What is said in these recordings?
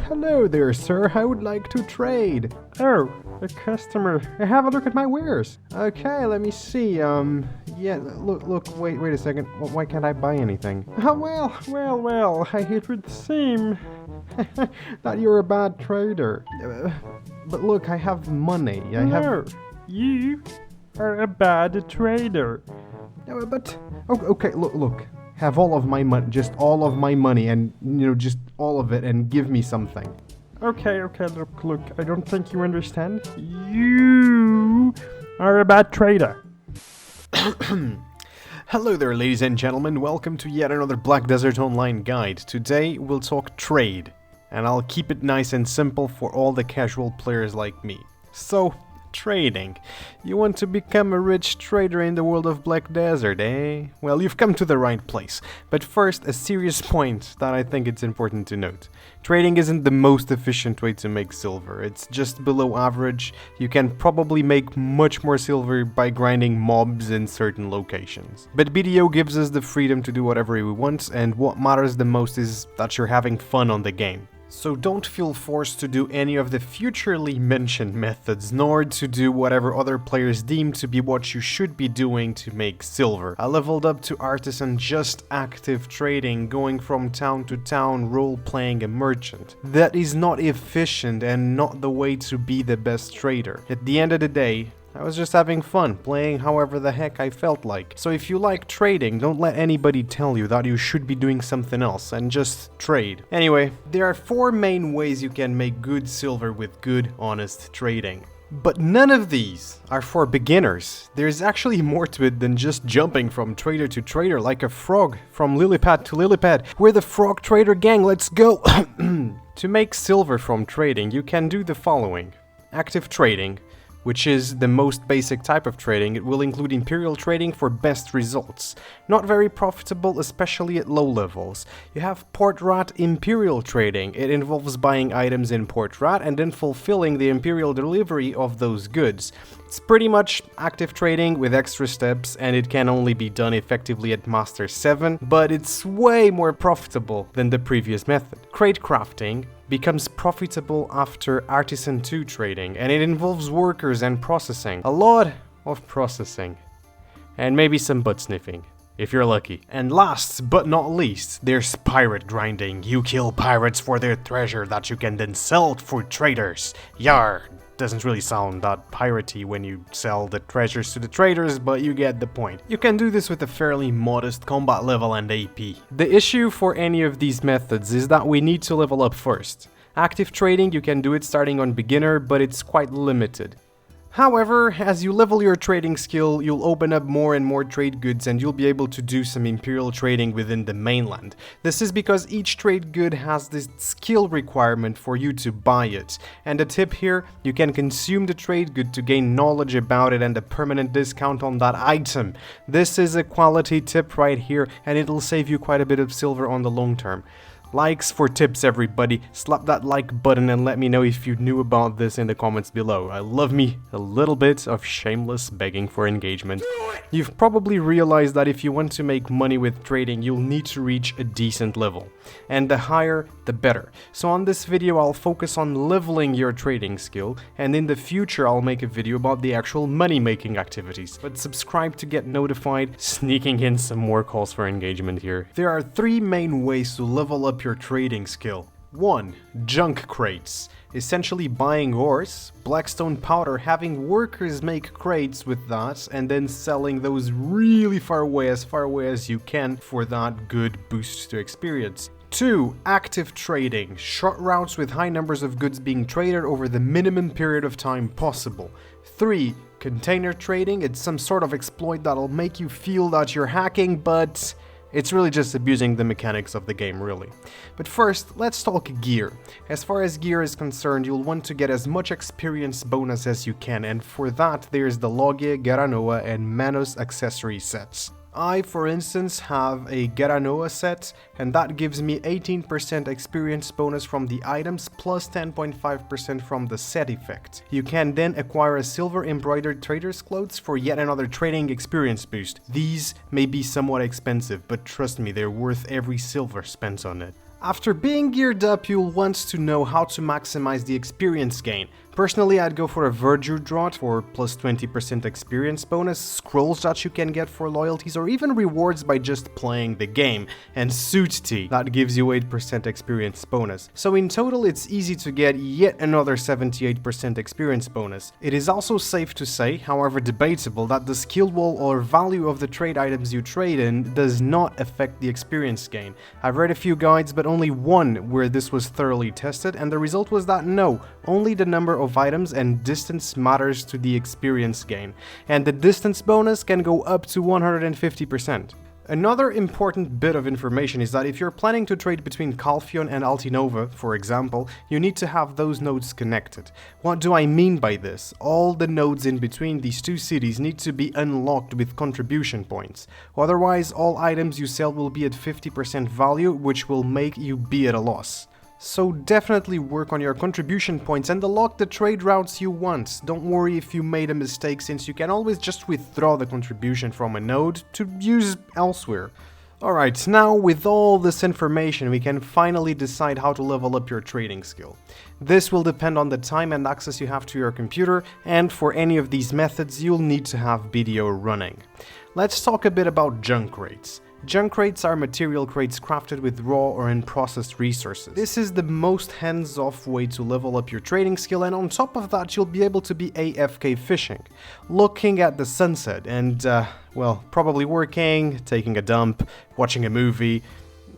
Hello there, sir. I would like to trade. Oh, a customer. Have a look at my wares. Okay, let me see. Yeah, look, wait a second. Why can't I buy anything? Well, it would seem that you're a bad trader. But look, I have money. No, you are a bad trader. But, okay, look. Have all of my money, just all of my money, and, just all of it, and give me something. Okay, look, I don't think you understand. You are a bad trader. Hello there, ladies and gentlemen, welcome to yet another Black Desert Online guide. Today, we'll talk trade, and I'll keep it nice and simple for all the casual players like me. So, trading. You want to become a rich trader in the world of Black Desert, eh? Well, you've come to the right place. But first, a serious point that I think it's important to note. Trading isn't the most efficient way to make silver. It's just below average. You can probably make much more silver by grinding mobs in certain locations. But BDO gives us the freedom to do whatever we want, and what matters the most is that you're having fun on the game. So don't feel forced to do any of the futurely mentioned methods, nor to do whatever other players deem to be what you should be doing to make silver. I leveled up to artisan just active trading, going from town to town, role-playing a merchant. That is not efficient and not the way to be the best trader. At the end of the day, I was just having fun, playing however the heck I felt like. So if you like trading, don't let anybody tell you that you should be doing something else, and just trade. Anyway, there are 4 main ways you can make good silver with good, honest trading. But none of these are for beginners. There's actually more to it than just jumping from trader to trader like a frog, from lily pad to lily pad. We're the frog trader gang, let's go! To make silver from trading, you can do the following. Active trading, which is the most basic type of trading. It will include imperial trading for best results. Not very profitable, especially at low levels. You have port rat imperial trading. It involves buying items in port rat and then fulfilling the imperial delivery of those goods. It's pretty much active trading with extra steps, and it can only be done effectively at Master 7, but it's way more profitable than the previous method. Crate crafting becomes profitable after Artisan 2 trading, and it involves workers and processing. A lot of processing. And maybe some butt sniffing, if you're lucky. And last but not least, there's pirate grinding. You kill pirates for their treasure that you can then sell for traders. Yar! Doesn't really sound that piratey when you sell the treasures to the traders, but you get the point. You can do this with a fairly modest combat level and AP. The issue for any of these methods is that we need to level up first. Active trading, you can do it starting on beginner, but it's quite limited. However, as you level your trading skill, you'll open up more and more trade goods, and you'll be able to do some imperial trading within the mainland. This is because each trade good has this skill requirement for you to buy it. And a tip here, you can consume the trade good to gain knowledge about it and a permanent discount on that item. This is a quality tip right here, and it'll save you quite a bit of silver on the long term. Likes for tips, everybody. Slap that like button and let me know if you knew about this in the comments below. I love me a little bit of shameless begging for engagement. You've probably realized that if you want to make money with trading, you'll need to reach a decent level. And the higher, the better. So on this video, I'll focus on leveling your trading skill, and in the future, I'll make a video about the actual money-making activities. But subscribe to get notified, sneaking in some more calls for engagement here. There are 3 main ways to level up your trading skill. 1. Junk crates. Essentially buying ores, blackstone powder, having workers make crates with that, and then selling those really far away as you can for that good boost to experience. 2. Active trading. Short routes with high numbers of goods being traded over the minimum period of time possible. 3. Container trading. It's some sort of exploit that'll make you feel that you're hacking, but it's really just abusing the mechanics of the game, really. But first, let's talk gear. As far as gear is concerned, you'll want to get as much experience bonus as you can, and for that there's the Logia, Garanoa and Manos accessory sets. I, for instance, have a Geranoa set, and that gives me 18% experience bonus from the items plus 10.5% from the set effect. You can then acquire a silver embroidered trader's clothes for yet another trading experience boost. These may be somewhat expensive, but trust me, they're worth every silver spent on it. After being geared up, you'll want to know how to maximize the experience gain. Personally, I'd go for a Verdure Draught for plus 20% experience bonus, scrolls that you can get for loyalties, or even rewards by just playing the game, and Suit Tea, that gives you 8% experience bonus. So in total, it's easy to get yet another 78% experience bonus. It is also safe to say, however debatable, that the skill wall or value of the trade items you trade in does not affect the experience gain. I've read a few guides, but only one where this was thoroughly tested, and the result was that no, only the number of items and distance matters to the experience gain, and the distance bonus can go up to 150%. Another important bit of information is that if you're planning to trade between Calphion and Altinova, for example, you need to have those nodes connected. What do I mean by this? All the nodes in between these two cities need to be unlocked with contribution points. Otherwise, all items you sell will be at 50% value, which will make you be at a loss. So definitely work on your contribution points and unlock the trade routes you want. Don't worry if you made a mistake, since you can always just withdraw the contribution from a node to use elsewhere. Alright, now with all this information we can finally decide how to level up your trading skill. This will depend on the time and access you have to your computer, and for any of these methods you'll need to have BDO running. Let's talk a bit about junk crates. Junk crates are material crates crafted with raw or in-processed resources. This is the most hands-off way to level up your trading skill, and on top of that you'll be able to be AFK fishing, looking at the sunset and, well, probably working, taking a dump, watching a movie,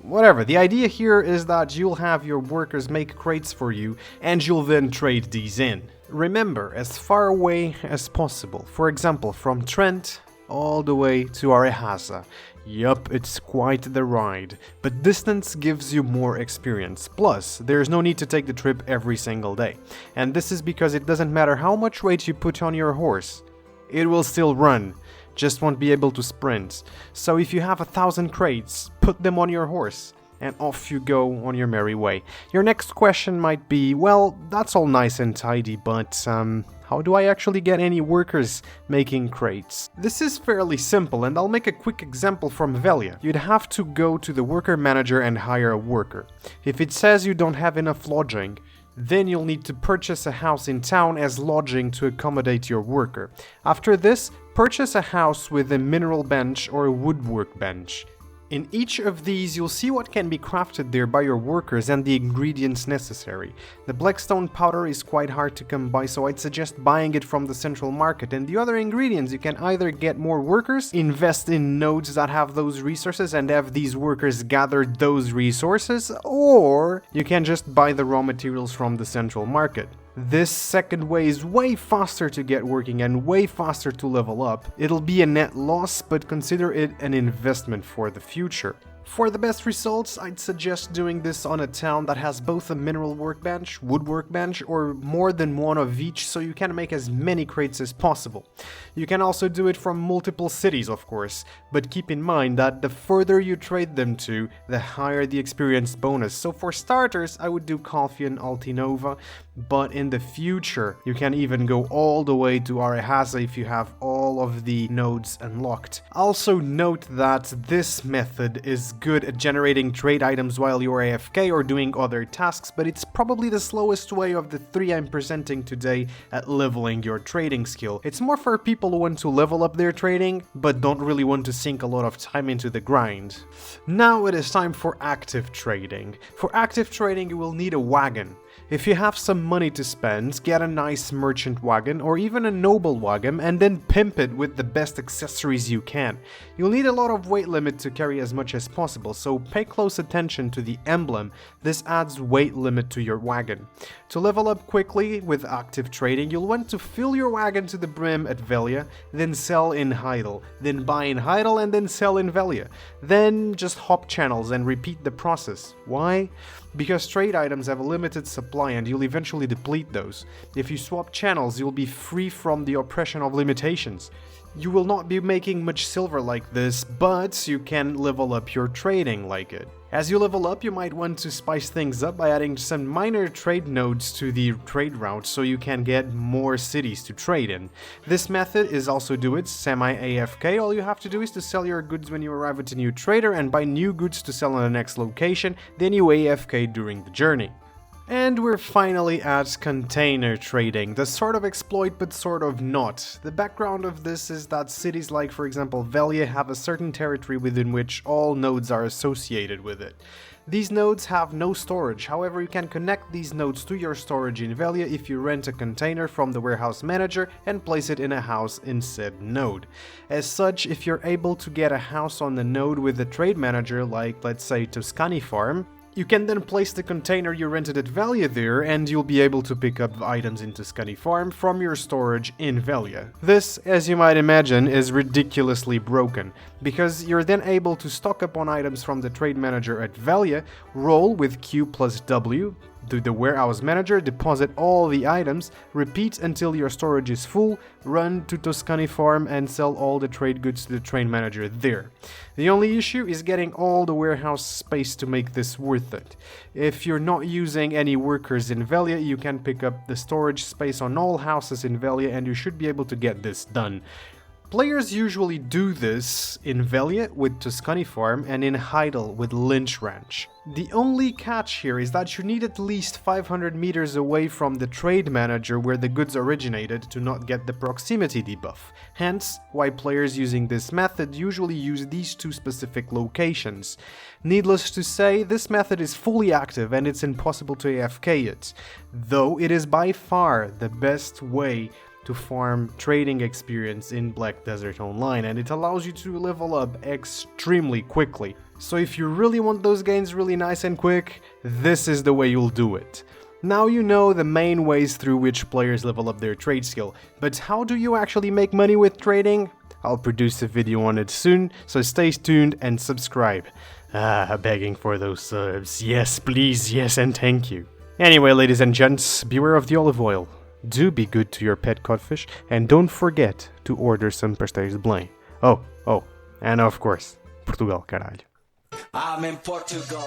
whatever. The idea here is that you'll have your workers make crates for you and you'll then trade these in. Remember, as far away as possible, for example from Trent all the way to Arehaza. Yup, it's quite the ride, but distance gives you more experience. Plus, there's no need to take the trip every single day. And this is because it doesn't matter how much weight you put on your horse, it will still run, just won't be able to sprint. So if you have 1,000 crates, put them on your horse, and off you go on your merry way. Your next question might be, well, that's all nice and tidy, but how do I actually get any workers making crates? This is fairly simple, and I'll make a quick example from Velia. You'd have to go to the worker manager and hire a worker. If it says you don't have enough lodging, then you'll need to purchase a house in town as lodging to accommodate your worker. After this, purchase a house with a mineral bench or a woodwork bench. In each of these, you'll see what can be crafted there by your workers and the ingredients necessary. The blackstone powder is quite hard to come by, so I'd suggest buying it from the central market, and the other ingredients you can either get more workers, invest in nodes that have those resources and have these workers gather those resources, or you can just buy the raw materials from the central market. This second way is way faster to get working and way faster to level up. It'll be a net loss, but consider it an investment for the future. For the best results, I'd suggest doing this on a town that has both a mineral workbench, wood workbench, or more than one of each, so you can make as many crates as possible. You can also do it from multiple cities, of course, but keep in mind that the further you trade them to, the higher the experience bonus. So for starters, I would do Calphion Altinova, but in the future, you can even go all the way to Arehaza if you have all of the nodes unlocked. Also note that this method is good at generating trade items while you're AFK or doing other tasks, but it's probably the slowest way of the three I'm presenting today at leveling your trading skill. It's more for people who want to level up their trading, but don't really want to sink a lot of time into the grind. Now it is time for active trading. For active trading, you will need a wagon. If you have some money to spend, get a nice merchant wagon or even a noble wagon and then pimp it with the best accessories you can. You'll need a lot of weight limit to carry as much as possible, so pay close attention to the emblem. This adds weight limit to your wagon. To level up quickly with active trading, you'll want to fill your wagon to the brim at Velia, then sell in Heidel, then buy in Heidel and then sell in Velia. Then just hop channels and repeat the process. Why? Because trade items have a limited supply and you'll eventually deplete those. If you swap channels, you'll be free from the oppression of limitations. You will not be making much silver like this, but you can level up your trading like it. As you level up, you might want to spice things up by adding some minor trade nodes to the trade route so you can get more cities to trade in. This method is also do it semi-AFK. All you have to do is to sell your goods when you arrive at a new trader and buy new goods to sell on the next location, then you AFK during the journey. And we're finally at container trading, the sort of exploit but sort of not. The background of this is that cities like, for example, Velia have a certain territory within which all nodes are associated with it. These nodes have no storage, however you can connect these nodes to your storage in Velia if you rent a container from the warehouse manager and place it in a house in said node. As such, if you're able to get a house on the node with a trade manager like, let's say, Tuscany Farm, you can then place the container you rented at Velia there, and you'll be able to pick up items in Tuscany Farm from your storage in Velia. This, as you might imagine, is ridiculously broken, because you're then able to stock up on items from the trade manager at Velia, roll with Q plus W, to the warehouse manager, deposit all the items, repeat until your storage is full, run to Tuscany Farm and sell all the trade goods to the trade manager there. The only issue is getting all the warehouse space to make this worth it. If you're not using any workers in Velia, you can pick up the storage space on all houses in Velia and you should be able to get this done. Players usually do this in Velia with Tuscany Farm and in Heidel with Lynch Ranch. The only catch here is that you need at least 500 meters away from the trade manager where the goods originated to not get the proximity debuff. Hence, why players using this method usually use these two specific locations. Needless to say, this method is fully active and it's impossible to AFK it, though it is by far the best way to farm trading experience in Black Desert Online, and it allows you to level up extremely quickly. So if you really want those gains really nice and quick, this is the way you'll do it. Now you know the main ways through which players level up their trade skill, but how do you actually make money with trading? I'll produce a video on it soon, so stay tuned and subscribe. Begging for those subs. Yes, please, yes, and thank you. Anyway, ladies and gents, beware of the olive oil. Do be good to your pet codfish, and don't forget to order some pastéis de Belém. Oh, and of course, Portugal, caralho. I'm in Portugal.